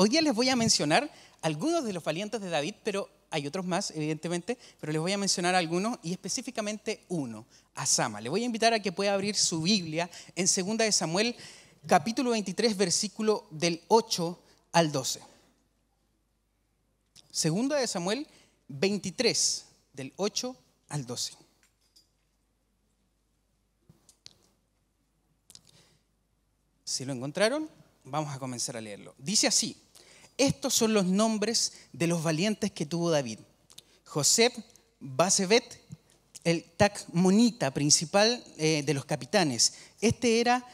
Hoy día les voy a mencionar algunos de los valientes de David, pero hay otros más, evidentemente, pero les voy a mencionar algunos y específicamente uno, a Sama. Le voy a invitar a que pueda abrir su Biblia en 2 de Samuel, capítulo 23, versículo del 8 al 12. 2 de Samuel 23, del 8 al 12. Si lo encontraron, vamos a comenzar a leerlo. Dice así: estos son los nombres de los valientes que tuvo David: Joseb, Basebet, el Tacmonita, principal de los capitanes. Este era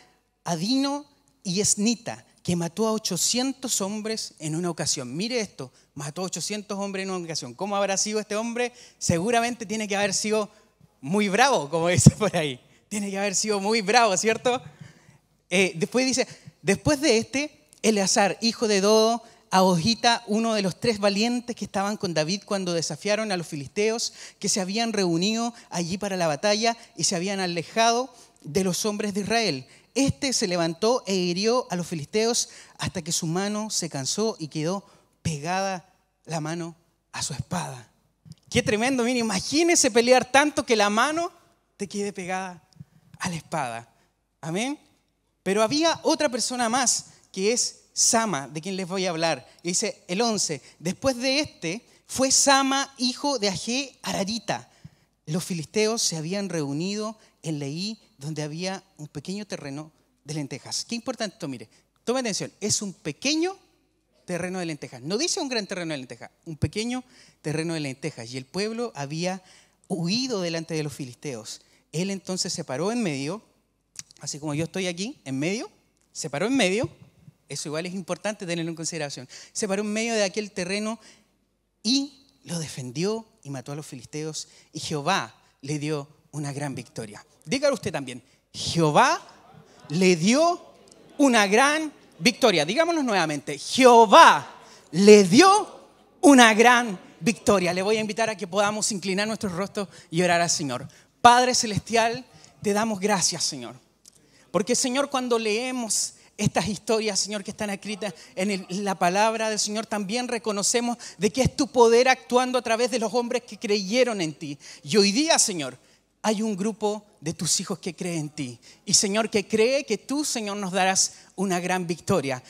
Adino y Esnita, que mató a 800 hombres en una ocasión. Mire esto, mató a 800 hombres en una ocasión. ¿Cómo habrá sido este hombre? Seguramente tiene que haber sido muy bravo, como dice por ahí. Tiene que haber sido muy bravo, ¿cierto? Después dice, después de este, Eleazar, hijo de Dodo, Ahojita, uno de los 3 valientes que estaban con David cuando desafiaron a los filisteos, que se habían reunido allí para la batalla y se habían alejado de los hombres de Israel. Este se levantó e hirió a los filisteos hasta que su mano se cansó y quedó pegada la mano a su espada. Qué tremendo, mire, imagínese pelear tanto que la mano te quede pegada a la espada. Amén. Pero había otra persona más, que es Sama, de quien les voy a hablar. Dice el 11, después de este fue Sama, hijo de Agé Ararita. Los filisteos se habían reunido en Leí, donde había un pequeño terreno de lentejas. Qué importante esto, mire, tome atención, es un pequeño terreno de lentejas. No dice un gran terreno de lentejas, un pequeño terreno de lentejas. Y el pueblo había huido delante de los filisteos. Él entonces se paró en medio, así como yo estoy aquí, en medio, se paró en medio. Eso igual es importante tenerlo en consideración. Se paró en medio de aquel terreno y lo defendió y mató a los filisteos. Y Jehová le dio una gran victoria. Dígalo usted también. Jehová le dio una gran victoria. Digámoslo nuevamente. Jehová le dio una gran victoria. Le voy a invitar a que podamos inclinar nuestros rostros y orar al Señor. Padre Celestial, te damos gracias, Señor. Porque, Señor, cuando leemos estas historias, Señor, que están escritas en la palabra del Señor, también reconocemos de que es tu poder actuando a través de los hombres que creyeron en ti. Y hoy día, Señor, hay un grupo de tus hijos que cree en ti. Y, Señor, que cree que tú, Señor, nos darás una gran victoria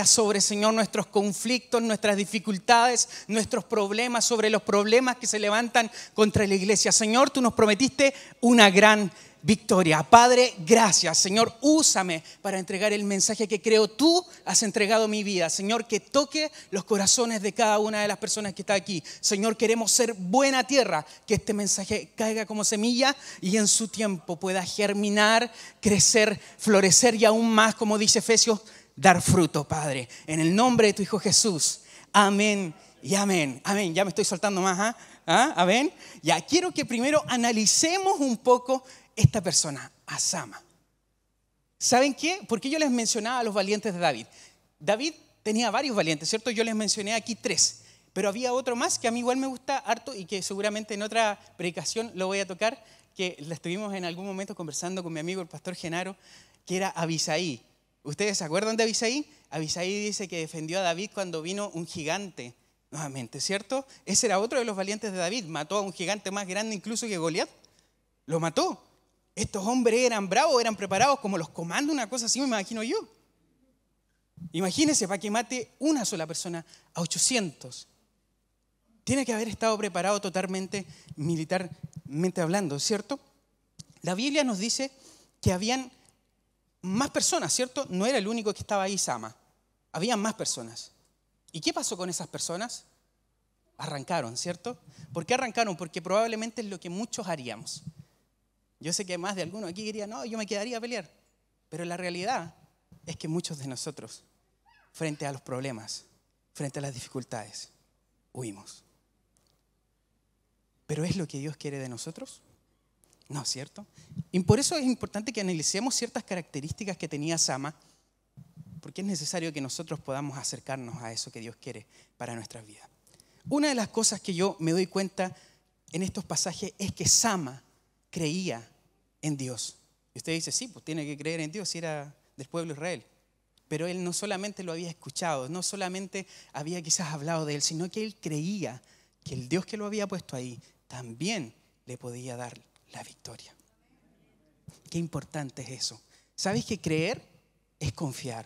sobre, Señor, nuestros conflictos, nuestras dificultades, nuestros problemas, sobre los problemas que se levantan contra la iglesia. Señor, tú nos prometiste una gran victoria. Padre, gracias. Señor, úsame para entregar el mensaje que creo tú has entregado a mi vida. Señor, que toque los corazones de cada una de las personas que está aquí. Señor, queremos ser buena tierra, que este mensaje caiga como semilla y en su tiempo pueda germinar, crecer, florecer y aún más, como dice Efesios, dar fruto, Padre. En el nombre de tu Hijo Jesús. Amén y amén. Amén. Ya me estoy soltando más. Amén. Ya quiero que primero analicemos un poco esta persona, a Sama. ¿Saben qué? Porque yo les mencionaba a los valientes de David. David tenía varios valientes, ¿cierto? Yo les mencioné aquí 3, pero había otro más que a mí igual me gusta harto y que seguramente en otra predicación lo voy a tocar, que la estuvimos en algún momento conversando con mi amigo el pastor Genaro, que era Abisaí. ¿Ustedes se acuerdan de Abisaí? Abisaí dice que defendió a David cuando vino un gigante nuevamente, ¿cierto? Ese era otro de los valientes de David. Mató a un gigante más grande incluso que Goliat. Lo mató. Estos hombres eran bravos, eran preparados como los comandos, una cosa así me imagino yo. Imagínense, para que mate una sola persona a 800. Tiene que haber estado preparado totalmente militarmente hablando, ¿cierto? La Biblia nos dice que habían más personas, ¿cierto? No era el único que estaba ahí, Sama. Habían más personas. ¿Y qué pasó con esas personas? Arrancaron, ¿cierto? ¿Por qué arrancaron? Porque probablemente es lo que muchos haríamos. Yo sé que más de alguno aquí diría, no, yo me quedaría a pelear. Pero la realidad es que muchos de nosotros, frente a los problemas, frente a las dificultades, huimos. ¿Pero es lo que Dios quiere de nosotros? No, ¿cierto? Y por eso es importante que analicemos ciertas características que tenía Sama, porque es necesario que nosotros podamos acercarnos a eso que Dios quiere para nuestras vidas. Una de las cosas que yo me doy cuenta en estos pasajes es que Sama creía en Dios. Y usted dice, sí, pues tiene que creer en Dios si era del pueblo de Israel. Pero él no solamente lo había escuchado, no solamente había quizás hablado de él, sino que él creía que el Dios que lo había puesto ahí también le podía dar la victoria. Qué importante es eso. ¿Sabes que creer es confiar?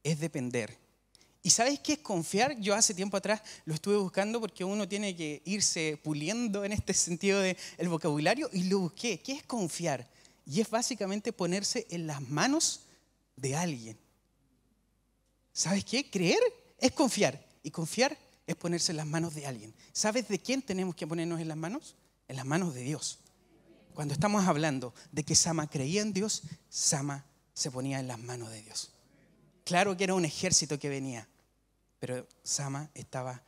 Es depender. ¿Y sabes qué es confiar? Yo hace tiempo atrás lo estuve buscando porque uno tiene que irse puliendo en este sentido del vocabulario y lo busqué. ¿Qué es confiar? Y es básicamente ponerse en las manos de alguien. ¿Sabes qué? Creer es confiar y confiar es ponerse en las manos de alguien. ¿Sabes de quién tenemos que ponernos en las manos? En las manos de Dios. Cuando estamos hablando de que Sama creía en Dios, Sama se ponía en las manos de Dios. Claro que era un ejército que venía, pero Sama estaba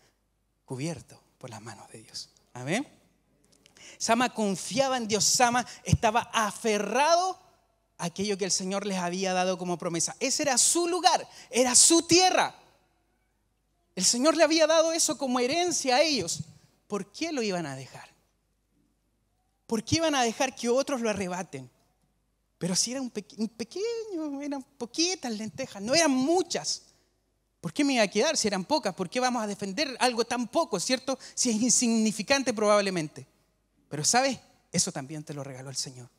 cubierto por las manos de Dios. ¿Amén? Sama confiaba en Dios. Sama estaba aferrado a aquello que el Señor les había dado como promesa. Ese era su lugar, era su tierra. El Señor le había dado eso como herencia a ellos. ¿Por qué lo iban a dejar? ¿Por qué iban a dejar que otros lo arrebaten? Pero si era un pequeño, eran poquitas lentejas, no eran muchas. ¿Por qué me iba a quedar si eran pocas? ¿Por qué vamos a defender algo tan poco, cierto? Si es insignificante probablemente. Pero ¿sabes? Eso también te lo regaló el Señor.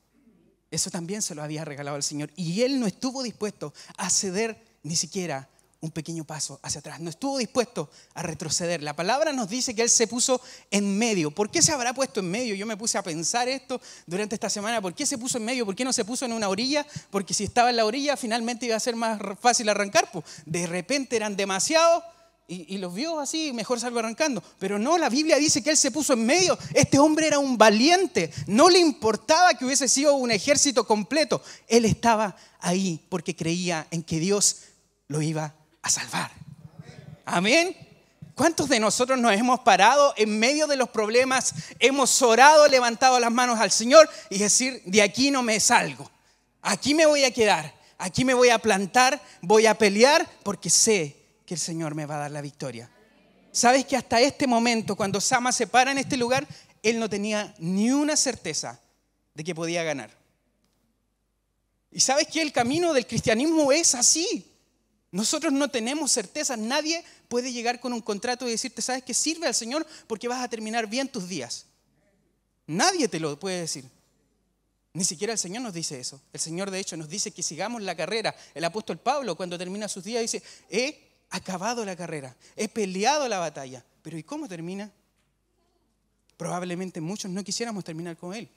Eso también se lo había regalado el Señor. Y Él no estuvo dispuesto a ceder ni siquiera un pequeño paso hacia atrás. No estuvo dispuesto a retroceder. La palabra nos dice que Él se puso en medio. ¿Por qué se habrá puesto en medio? Yo me puse a pensar esto durante esta semana. ¿Por qué se puso en medio? ¿Por qué no se puso en una orilla? Porque si estaba en la orilla finalmente iba a ser más fácil arrancar. Pues de repente eran demasiados y los vio así, mejor salgo arrancando. Pero no, la Biblia dice que Él se puso en medio. Este hombre era un valiente. No le importaba que hubiese sido un ejército completo. Él estaba ahí porque creía en que Dios lo iba a salvar. Amén. ¿Cuántos de nosotros nos hemos parado en medio de los problemas, hemos orado, levantado las manos al Señor y decir, de aquí no me salgo, aquí me voy a quedar, aquí me voy a plantar, voy a pelear porque sé que el Señor me va a dar la victoria? ¿Sabes que hasta este momento, cuando Sama se para en este lugar, él no tenía ni una certeza de que podía ganar? ¿Y sabes que el camino del cristianismo es así? Nosotros no tenemos certeza. Nadie puede llegar con un contrato y decirte, ¿sabes qué? Sirve al Señor porque vas a terminar bien tus días. Nadie te lo puede decir. Ni siquiera el Señor nos dice eso. El Señor, de hecho, nos dice que sigamos la carrera. El apóstol Pablo, cuando termina sus días, dice, he acabado la carrera, he peleado la batalla. Pero ¿y cómo termina? Probablemente muchos no quisiéramos terminar con él.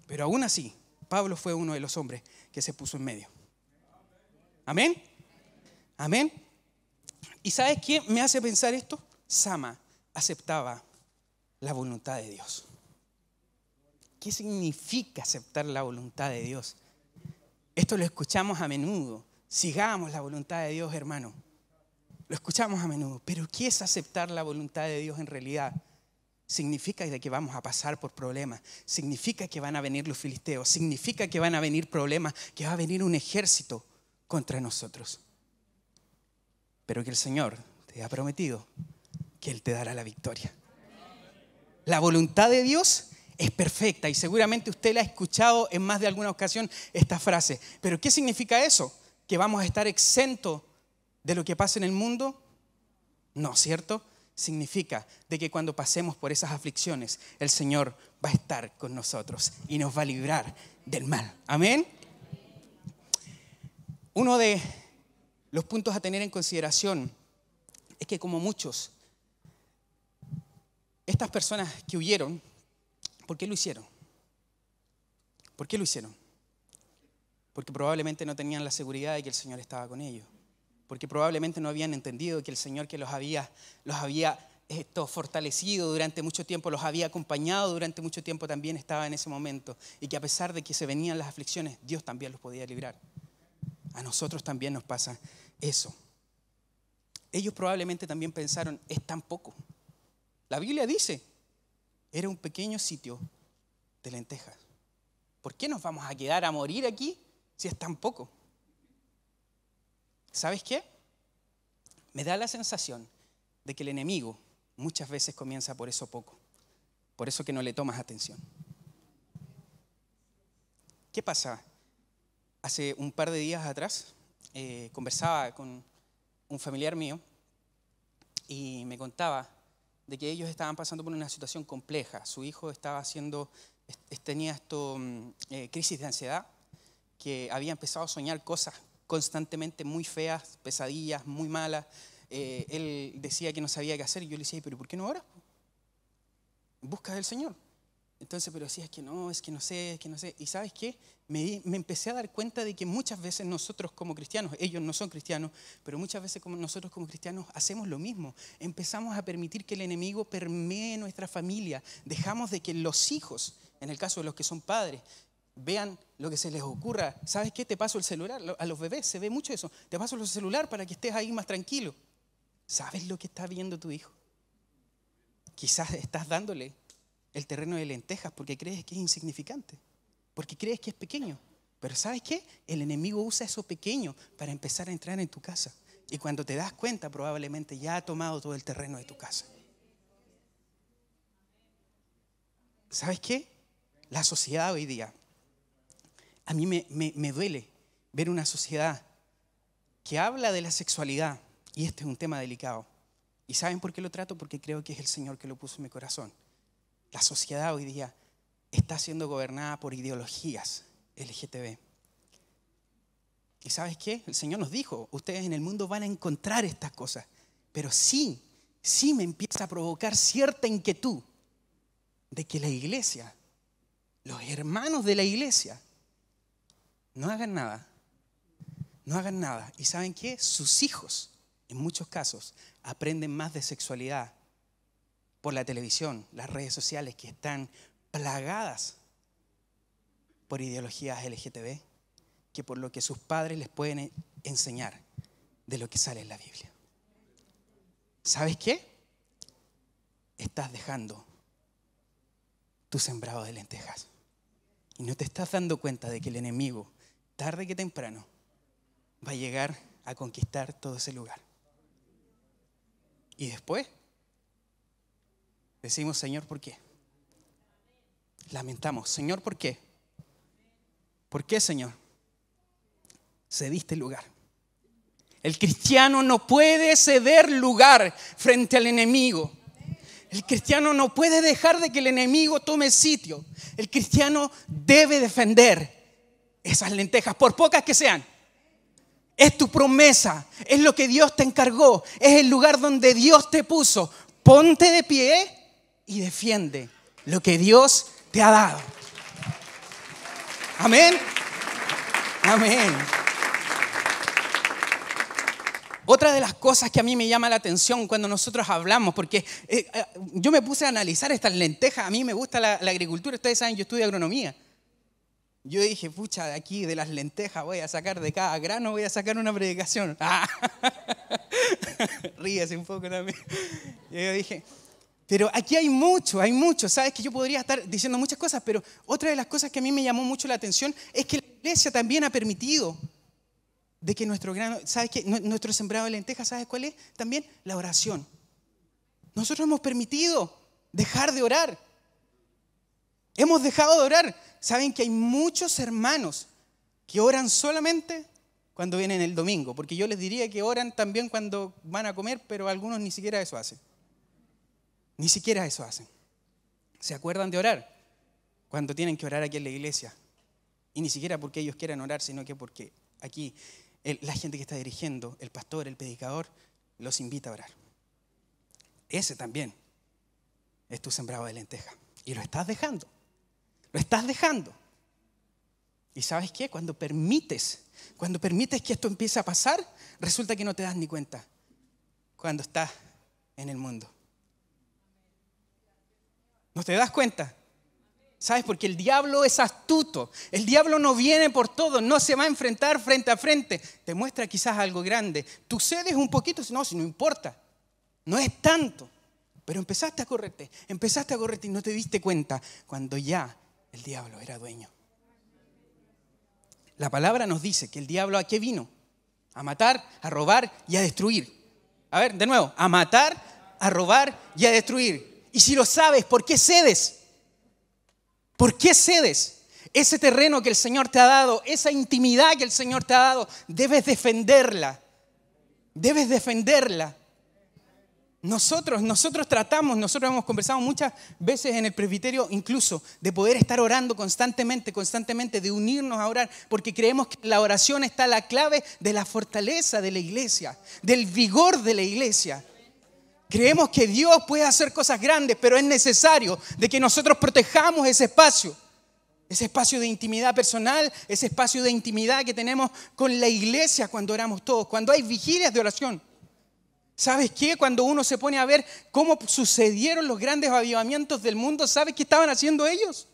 Pero aún así, Pablo fue uno de los hombres que se puso en medio. Amén. Amén. ¿Y sabes qué me hace pensar esto? Sama aceptaba la voluntad de Dios. ¿Qué significa aceptar la voluntad de Dios? Esto lo escuchamos a menudo. Sigamos la voluntad de Dios, hermano. Lo escuchamos a menudo. Pero ¿qué es aceptar la voluntad de Dios en realidad? Significa de que vamos a pasar por problemas. Significa que van a venir los filisteos. Significa que van a venir problemas, que va a venir un ejército contra nosotros. Pero que el Señor te ha prometido que Él te dará la victoria. La voluntad de Dios es perfecta y seguramente usted la ha escuchado en más de alguna ocasión esta frase. ¿Pero qué significa eso? ¿Que vamos a estar exentos de lo que pasa en el mundo? No, ¿cierto? Significa de que cuando pasemos por esas aflicciones, el Señor va a estar con nosotros y nos va a librar del mal. Amén. Uno de los puntos a tener en consideración es que como muchos, estas personas que huyeron, ¿por qué lo hicieron? ¿Por qué lo hicieron? Porque probablemente no tenían la seguridad de que el Señor estaba con ellos. Porque probablemente no habían entendido que el Señor que los había fortalecido durante mucho tiempo, los había acompañado durante mucho tiempo, también estaba en ese momento. Y que a pesar de que se venían las aflicciones, Dios también los podía librar. A nosotros también nos pasa eso. Ellos probablemente también pensaron, es tan poco. La Biblia dice, era un pequeño sitio de lentejas. ¿Por qué nos vamos a quedar a morir aquí si es tan poco? ¿Sabes qué? Me da la sensación de que el enemigo muchas veces comienza por eso poco. Por eso que no le tomas atención. ¿Qué pasa? Hace un par de días atrás conversaba con un familiar mío y me contaba de que ellos estaban pasando por una situación compleja. Su hijo tenía crisis de ansiedad, que había empezado a soñar cosas constantemente muy feas, pesadillas, muy malas. Él decía que no sabía qué hacer y yo le decía, ¿pero por qué no oras? Busca del Señor. Entonces, pero decía, es que no sé. ¿Y sabes qué? Me empecé a dar cuenta de que muchas veces nosotros como cristianos, ellos no son cristianos, pero muchas veces nosotros como cristianos hacemos lo mismo. Empezamos a permitir que el enemigo permee nuestra familia. Dejamos de que los hijos, en el caso de los que son padres, vean lo que se les ocurra. ¿Sabes qué? Te paso el celular. A los bebés se ve mucho eso. Te paso el celular para que estés ahí más tranquilo. ¿Sabes lo que está viendo tu hijo? Quizás estás dándole el terreno de lentejas porque crees que es insignificante, porque crees que es pequeño. Pero ¿sabes qué? El enemigo usa eso pequeño para empezar a entrar en tu casa. Y cuando te das cuenta, probablemente ya ha tomado todo el terreno de tu casa. ¿Sabes qué? La sociedad hoy día, a mí me duele ver una sociedad que habla de la sexualidad, y este es un tema delicado. ¿Y saben por qué lo trato? Porque creo que es el Señor que lo puso en mi corazón. La sociedad hoy día está siendo gobernada por ideologías LGTB. ¿Y sabes qué? El Señor nos dijo, ustedes en el mundo van a encontrar estas cosas, pero sí me empieza a provocar cierta inquietud de que la iglesia, los hermanos de la iglesia, no hagan nada. ¿Y saben qué? Sus hijos, en muchos casos, aprenden más de sexualidad por la televisión, las redes sociales que están plagadas por ideologías LGTB, que por lo que sus padres les pueden enseñar de lo que sale en la Biblia. ¿Sabes qué? Estás dejando tu sembrado de lentejas y no te estás dando cuenta de que el enemigo, tarde que temprano, va a llegar a conquistar todo ese lugar. Y después decimos, Señor, ¿por qué? Lamentamos, Señor, ¿por qué? ¿Por qué, Señor? Cediste lugar. El cristiano no puede ceder lugar frente al enemigo. El cristiano no puede dejar de que el enemigo tome sitio. El cristiano debe defender esas lentejas, por pocas que sean. Es tu promesa, es lo que Dios te encargó, es el lugar donde Dios te puso. Ponte de pie y defiende lo que Dios te ha dado. Amén. Amén. Otra de las cosas que a mí me llama la atención cuando nosotros hablamos, porque yo me puse a analizar estas lentejas, a mí me gusta la agricultura, ustedes saben, yo estudio agronomía. Yo dije, pucha, de aquí de las lentejas voy a sacar, de cada grano voy a sacar una predicación. Ríese un poco también. Y yo dije, pero aquí hay mucho. Sabes que yo podría estar diciendo muchas cosas, pero otra de las cosas que a mí me llamó mucho la atención es que la iglesia también ha permitido de que nuestro grano, ¿sabes qué? Nuestro sembrado de lentejas, ¿sabes cuál es? También la oración. Nosotros hemos permitido dejar de orar. Hemos dejado de orar. Saben que hay muchos hermanos que oran solamente cuando vienen el domingo, porque yo les diría que oran también cuando van a comer, pero algunos ni siquiera eso hacen. Ni siquiera eso hacen. ¿Se acuerdan de orar? Cuando tienen que orar aquí en la iglesia. Y ni siquiera porque ellos quieran orar, sino que porque aquí la gente que está dirigiendo, el pastor, el predicador, los invita a orar. Ese también es tu sembrado de lenteja. Y lo estás dejando. Lo estás dejando. ¿Y sabes qué? Cuando permites que esto empiece a pasar, resulta que no te das ni cuenta cuando estás en el mundo. ¿No te das cuenta? ¿Sabes? Porque el diablo es astuto. El diablo no viene por todo, no se va a enfrentar frente a frente. Te muestra quizás algo grande. Tú cedes un poquito, si no importa. No es tanto. Pero empezaste a correrte y no te diste cuenta cuando ya el diablo era dueño. La palabra nos dice que el diablo ¿a qué vino? A matar, a robar y a destruir. A ver, de nuevo, a matar, a robar y a destruir. Y si lo sabes, ¿por qué cedes? ¿Por qué cedes? Ese terreno que el Señor te ha dado, esa intimidad que el Señor te ha dado, debes defenderla. Debes defenderla. Nosotros hemos conversado muchas veces en el presbiterio incluso de poder estar orando constantemente, de unirnos a orar, porque creemos que la oración está la clave de la fortaleza de la iglesia, del vigor de la iglesia. Creemos que Dios puede hacer cosas grandes, pero es necesario de que nosotros protejamos ese espacio de intimidad personal, ese espacio de intimidad que tenemos con la iglesia cuando oramos todos, cuando hay vigilias de oración. ¿Sabes qué? Cuando uno se pone a ver cómo sucedieron los grandes avivamientos del mundo, ¿sabes qué estaban haciendo ellos?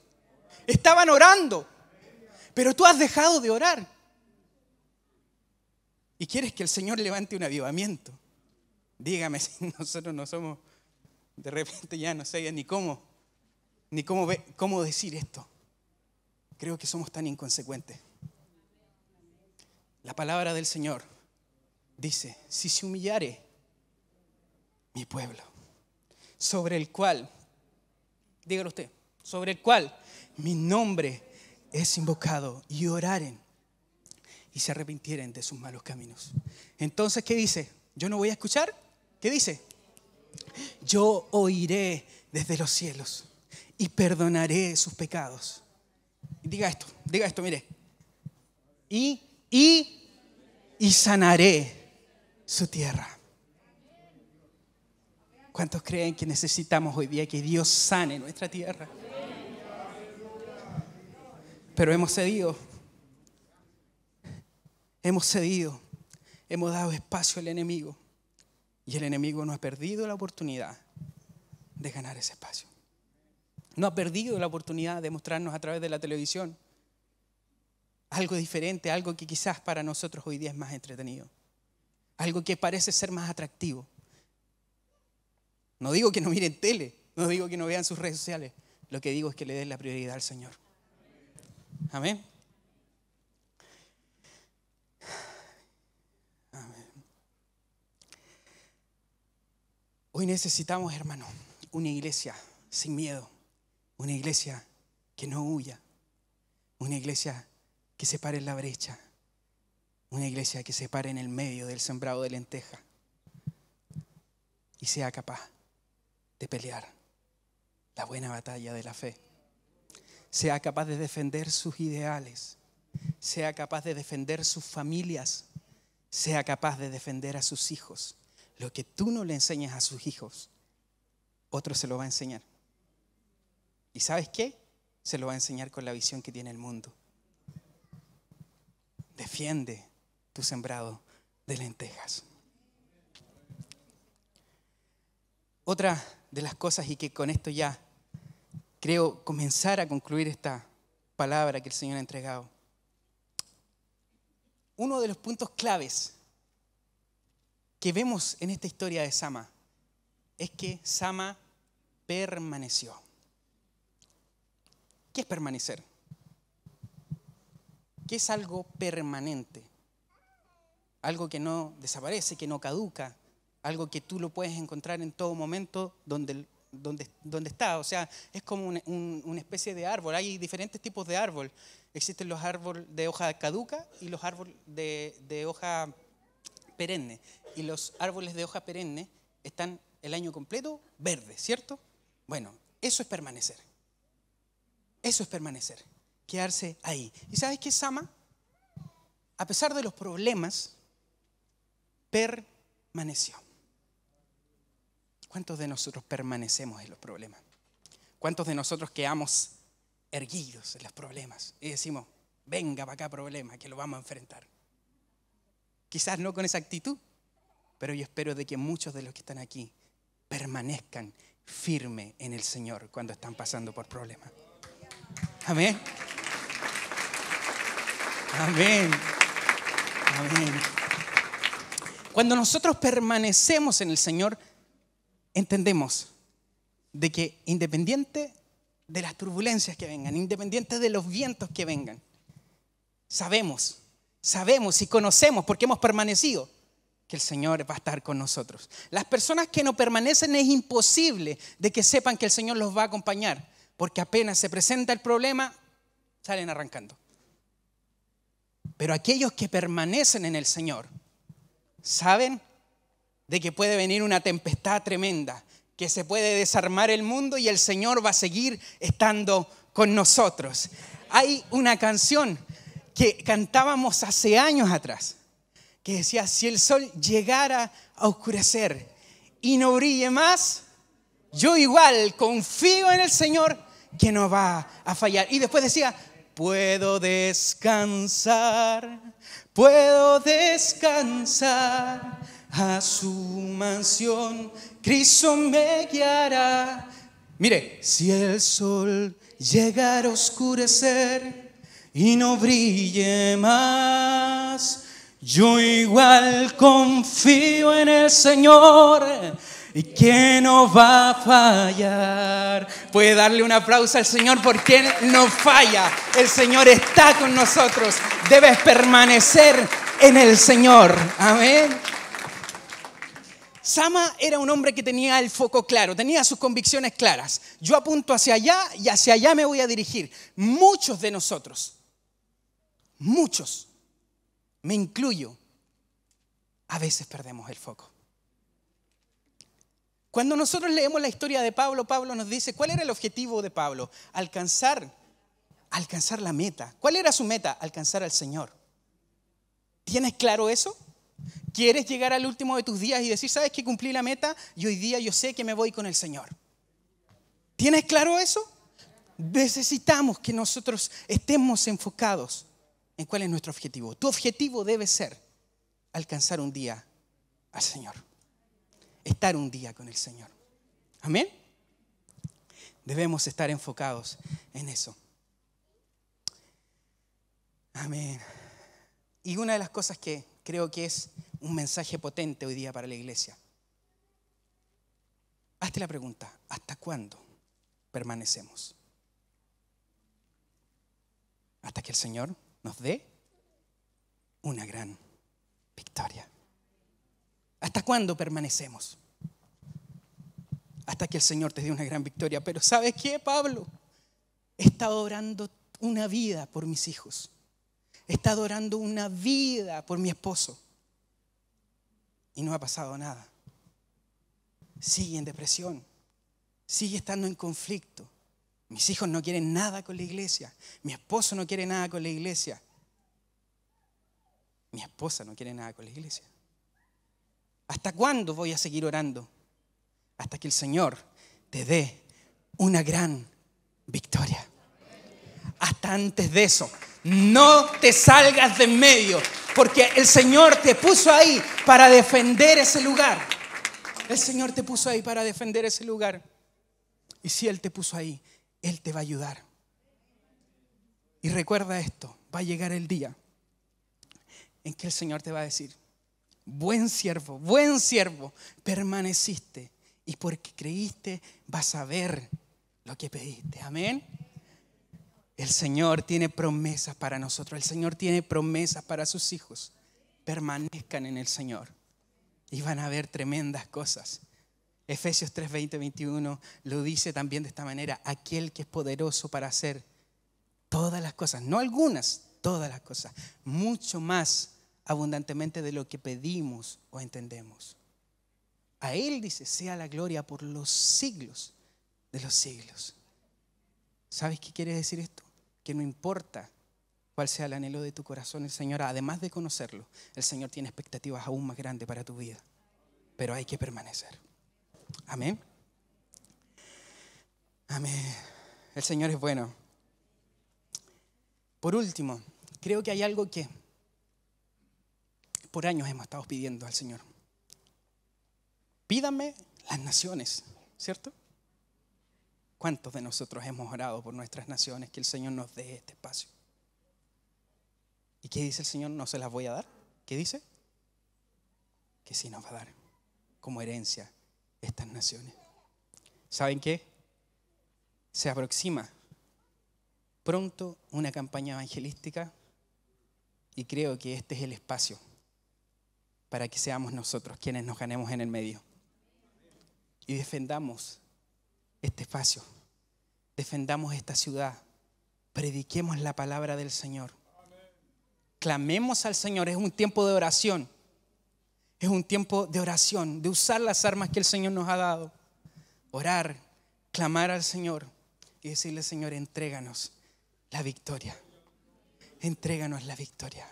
Estaban orando. Pero tú has dejado de orar. Y quieres que el Señor levante un avivamiento. Dígame si nosotros no somos, de repente ya no sé ni cómo decir esto. Creo que somos tan inconsecuentes. La palabra del Señor dice, si se humillare mi pueblo, sobre el cual, dígalo usted, sobre el cual mi nombre es invocado, y oraren y se arrepintieren de sus malos caminos. Entonces, ¿qué dice? ¿Yo no voy a escuchar? ¿Qué dice? Yo oiré desde los cielos y perdonaré sus pecados. Diga esto, mire. Y sanaré su tierra. ¿Cuántos creen que necesitamos hoy día que Dios sane nuestra tierra? Pero hemos cedido, hemos dado espacio al enemigo y el enemigo no ha perdido la oportunidad de ganar ese espacio. No ha perdido la oportunidad de mostrarnos a través de la televisión algo diferente, algo que quizás para nosotros hoy día es más entretenido, algo que parece ser más atractivo. No digo que no miren tele, no digo que no vean sus redes sociales. Lo que digo es que le den la prioridad al Señor. Amén. Amén. Hoy necesitamos, hermano, una iglesia sin miedo, una iglesia que no huya, una iglesia que se pare en la brecha, una iglesia que se pare en el medio del sembrado de lenteja y sea capaz de pelear la buena batalla de la fe. Sea capaz de defender sus ideales, sea capaz de defender sus familias, sea capaz de defender a sus hijos. Lo que tú no le enseñas a sus hijos, otro se lo va a enseñar. ¿Y sabes qué? Se lo va a enseñar con la visión que tiene el mundo. Defiende tu sembrado de lentejas. Otra de las cosas, y que con esto ya creo comenzar a concluir esta palabra que el Señor ha entregado. Uno de los puntos claves que vemos en esta historia de Sama es que Sama permaneció. ¿Qué es permanecer? ¿Qué es algo permanente? Algo que no desaparece, que no caduca, algo que tú lo puedes encontrar en todo momento donde está. O sea, es como una especie de árbol. Hay diferentes tipos de árbol. Existen los árboles de hoja caduca y los árboles de hoja perenne. Y los árboles de hoja perenne están el año completo verdes, ¿cierto? Bueno, eso es permanecer. Eso es permanecer. Quedarse ahí. ¿Y sabes qué, Sama? A pesar de los problemas, permaneció. ¿Cuántos de nosotros permanecemos en los problemas? ¿Cuántos de nosotros quedamos erguidos en los problemas y decimos, venga para acá problema, que lo vamos a enfrentar? Quizás no con esa actitud, pero yo espero de que muchos de los que están aquí permanezcan firmes en el Señor cuando están pasando por problemas. Amén. Amén. Amén. Cuando nosotros permanecemos en el Señor, entendemos de que independiente de las turbulencias que vengan, independiente de los vientos que vengan, sabemos y conocemos porque hemos permanecido que el Señor va a estar con nosotros. Las personas que no permanecen es imposible de que sepan que el Señor los va a acompañar, porque apenas se presenta el problema, salen arrancando. Pero aquellos que permanecen en el Señor saben de que puede venir una tempestad tremenda, que se puede desarmar el mundo y el Señor va a seguir estando con nosotros. Hay una canción que cantábamos hace años atrás, que decía, si el sol llegara a oscurecer y no brille más, yo igual confío en el Señor que no va a fallar. Y después decía, puedo descansar a su mansión, Cristo me guiará. Mire, si el sol llegara a oscurecer y no brille más, yo igual confío en el Señor y que no va a fallar. Puede darle un aplauso al Señor porque Él no falla. El Señor está con nosotros. Debes permanecer en el Señor. Amén. Sama era un hombre que tenía el foco claro, tenía sus convicciones claras. Yo apunto hacia allá y hacia allá me voy a dirigir. Muchos de nosotros, muchos, me incluyo, a veces perdemos el foco. Cuando nosotros leemos la historia de Pablo, Pablo nos dice, ¿cuál era el objetivo de Pablo? Alcanzar la meta. ¿Cuál era su meta? Alcanzar al Señor. ¿Tienes claro eso? ¿Quieres llegar al último de tus días y decir, sabes que cumplí la meta y hoy día yo sé que me voy con el Señor? ¿Tienes claro eso? Necesitamos que nosotros estemos enfocados en cuál es nuestro objetivo. Tu objetivo debe ser alcanzar un día al Señor. Estar un día con el Señor. Amén. Debemos estar enfocados en eso. Amén. Y una de las cosas que creo que es un mensaje potente hoy día para la iglesia. Hazte la pregunta, ¿hasta cuándo permanecemos? Hasta que el Señor nos dé una gran victoria. ¿Hasta cuándo permanecemos? Hasta que el Señor te dé una gran victoria. Pero ¿sabes qué, Pablo? He estado orando una vida por mis hijos. He estado orando una vida por mi esposo. Y no ha pasado nada. Sigue en depresión. Sigue estando en conflicto. Mis hijos no quieren nada con la iglesia. Mi esposo no quiere nada con la iglesia. Mi esposa no quiere nada con la iglesia. ¿Hasta cuándo voy a seguir orando? Hasta que el Señor te dé una gran victoria. Hasta antes de eso, no te salgas de en medio, porque el Señor te puso ahí para defender ese lugar. El Señor te puso ahí para defender ese lugar. Y si Él te puso ahí, Él te va a ayudar. Y recuerda esto, va a llegar el día en que el Señor te va a decir, buen siervo, permaneciste y porque creíste vas a ver lo que pediste. Amén. El Señor tiene promesas para nosotros. El Señor tiene promesas para sus hijos. Permanezcan en el Señor y van a ver tremendas cosas. Efesios 3, 20, 21 lo dice también de esta manera. Aquel que es poderoso para hacer todas las cosas, no algunas, todas las cosas, mucho más abundantemente de lo que pedimos o entendemos. A Él, dice, sea la gloria por los siglos de los siglos. ¿Sabes qué quiere decir esto? Que no importa cuál sea el anhelo de tu corazón, el Señor, además de conocerlo, el Señor tiene expectativas aún más grandes para tu vida. Pero hay que permanecer. Amén. Amén. El Señor es bueno. Por último, creo que hay algo que por años hemos estado pidiendo al Señor. Pídame las naciones, ¿cierto? ¿Cuántos de nosotros hemos orado por nuestras naciones que el Señor nos dé este espacio? ¿Y qué dice el Señor? ¿No se las voy a dar? ¿Qué dice? Que sí nos va a dar como herencia estas naciones. ¿Saben qué? Se aproxima pronto una campaña evangelística y creo que este es el espacio para que seamos nosotros quienes nos ganemos en el medio y defendamos este espacio, defendamos esta ciudad, prediquemos la palabra del Señor. Clamemos al Señor. Es un tiempo de oración. Es un tiempo de oración, de usar las armas que el Señor nos ha dado. Orar, clamar al Señor y decirle: Señor, entréganos la victoria. Entréganos la victoria.